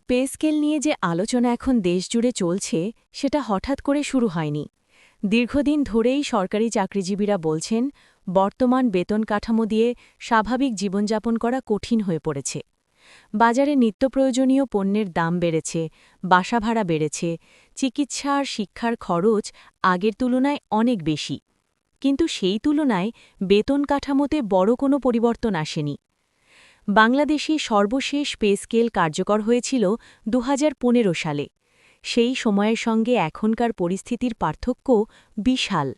Pay scale নিয়ে যে আলোচনা এখন দেশজুড়ে চলছে সেটা হঠাৎ করে শুরু হয়নি। দীর্ঘদিন ধরেই সরকারি চাকরিজীবীরা বলছেন বর্তমান বেতন কাঠামো দিয়ে স্বাভাবিক জীবনযাপন করা কঠিন হয়ে পড়েছে। বাজারে নিত্যপ্রয়োজনীয় পণ্যের দাম বেড়েছে, বাসা ভাড়া বেড়েছে, চিকিৎসা আর শিক্ষার খরচ আগের তুলনায় অনেক বেশি। কিন্তু সেই তুলনায় বেতন কাঠামোতে বড় কোনো পরিবর্তন আসেনি। বাংলাদেশে সর্বশেষ পে স্কেল কার্যকর হয়েছিল ২০১৫ সালে। সেই সময়ের সঙ্গে এখনকার পরিস্থিতির পার্থক্য বিশাল।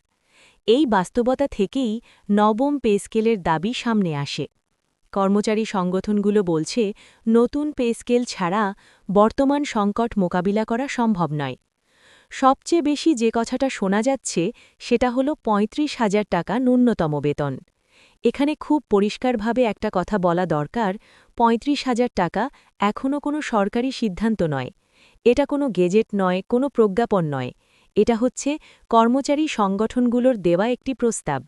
এই বাস্তবতা থেকেই নবম পে স্কেলের দাবি সামনে আসে। কর্মচারী সংগঠনগুলো বলছে নতুন পে স্কেল ছাড়া বর্তমান সংকট মোকাবিলা করা সম্ভব নয়। সবচেয়ে বেশি যে কথাটা শোনা যাচ্ছে সেটা হলো ৩৫,০০০ টাকা ন্যূনতম বেতন। এখানে খুব পরিষ্কারভাবে একটা কথা বলা দরকার, ৩৫,০০০ টাকা এখনও কোনো সরকারি সিদ্ধান্ত নয়। এটা কোনো গেজেট নয়, কোনো প্রজ্ঞাপন নয়। এটা হচ্ছে কর্মচারী সংগঠনগুলোর দেওয়া একটি প্রস্তাব।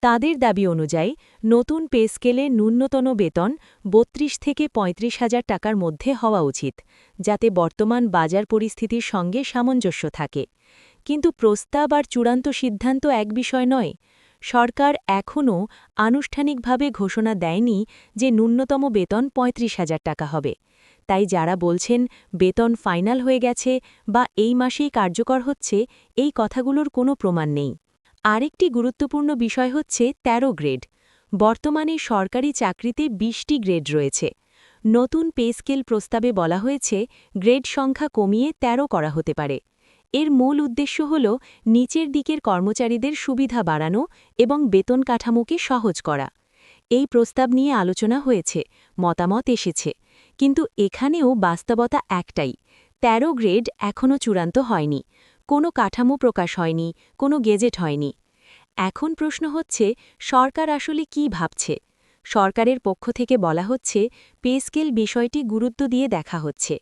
তাদের দাবি অনুযায়ী নতুন পে স্কেলে ন্যূনতম বেতন ৩২ থেকে ৩৫,০০০ টাকার মধ্যে হওয়া উচিত, যাতে বর্তমান বাজার পরিস্থিতির সঙ্গে সামঞ্জস্য থাকে। কিন্তু প্রস্তাব আর চূড়ান্ত সিদ্ধান্ত এক বিষয় নয়। সরকার এখনও আনুষ্ঠানিকভাবে ঘোষণা দেয়নি যে ন্যূনতম বেতন ৩৫,০০০ টাকা হবে। তাই যারা বলছেন বেতন ফাইনাল হয়ে গেছে বা এই মাসেই কার্যকর হচ্ছে, এই কথাগুলোর কোনো প্রমাণ নেই। আরেকটি গুরুত্বপূর্ণ বিষয় হচ্ছে ১৩ গ্রেড। বর্তমানে সরকারি চাকরিতে ২০টি গ্রেড রয়েছে। নতুন পে স্কেল প্রস্তাবে বলা হয়েছে গ্রেড সংখ্যা কমিয়ে ১৩ করা হতে পারে। এর মূল উদ্দেশ্য হল নিচের দিকের কর্মচারীদের সুবিধা বাড়ানো এবং বেতন কাঠামোকে সহজ করা। এই প্রস্তাব নিয়ে আলোচনা হয়েছে, মতামত এসেছে, কিন্তু এখানেও বাস্তবতা একটাই, ১৩ গ্রেড এখনও চূড়ান্ত হয়নি। কোনো কাঠামো প্রকাশ হয়নি, কোনো গেজেট হয়নি। এখন প্রশ্ন হচ্ছে সরকার আসলে কি ভাবছে। সরকারের পক্ষ থেকে বলা হচ্ছে পে স্কেল বিষয়টি গুরুত্ব দিয়ে দেখা হচ্ছে।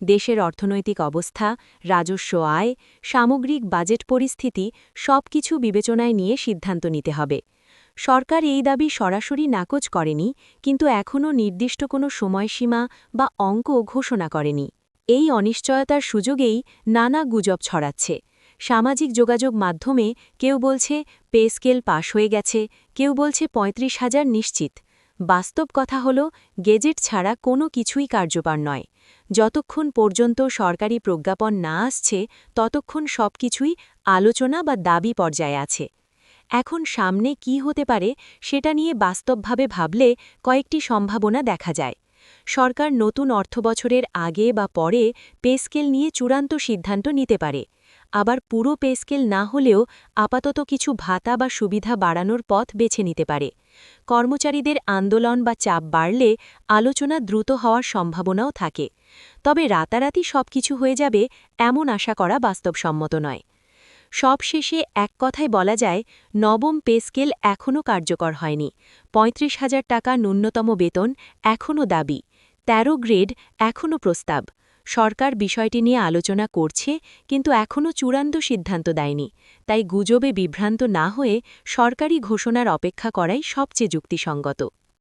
দেশের অর্থনৈতিক অবস্থা, রাজস্ব আয়, সামগ্রিক বাজেট পরিস্থিতি সবকিছু বিবেচনায় নিয়ে সিদ্ধান্ত নিতে হবে। সরকার এই দাবি সরাসরি নাকচ করেনি, কিন্তু এখনও নির্দিষ্ট কোনো সময়সীমা বা অঙ্ক ঘোষণা করেনি। এই অনিশ্চয়তার সুযোগেই নানা গুজব ছড়াচ্ছে। সামাজিক যোগাযোগ মাধ্যমে কেউ বলছে পে স্কেল পাশ হয়ে গেছে, কেউ বলছে ৩৫,০০০ নিশ্চিত। বাস্তব কথা হল গেজেট ছাড়া কোনো কিছুই কার্যকর নয়। যতক্ষণ পর্যন্ত সরকারি প্রজ্ঞাপন না আসছে ততক্ষণ সবকিছুই আলোচনা বা দাবি পর্যায়ে আছে। এখন সামনে কি হতে পারে সেটা নিয়ে বাস্তবভাবে ভাবলে কয়েকটি সম্ভাবনা দেখা যায়। সরকার নতুন অর্থবছরের আগে বা পরে পে স্কেল নিয়ে চূড়ান্ত সিদ্ধান্ত নিতে পারে। আবার পুরো পে স্কেল না হলেও আপাতত কিছু ভাতা বা সুবিধা বাড়ানোর পথ বেছে নিতে পারে। কর্মচারীদের আন্দোলন বা চাপ বাড়লে আলোচনা দ্রুত হওয়ার সম্ভাবনাও থাকে। তবে রাতারাতি সবকিছু হয়ে যাবে এমন আশা করা বাস্তবসম্মত নয়। সবশেষে এক কথায় বলা যায়, নবম পে স্কেল এখনও কার্যকর হয়নি। ৩৫,০০০ টাকা ন্যূনতম বেতন এখনও দাবি, ১৩ গ্রেড এখনও প্রস্তাব। সরকার বিষয়টি নিয়ে আলোচনা করছে, কিন্তু এখনও চূড়ান্ত সিদ্ধান্ত দেয়নি। তাই গুজবে বিভ্রান্ত না হয়ে সরকারি ঘোষণার অপেক্ষা করাই সবচেয়ে যুক্তিসঙ্গত।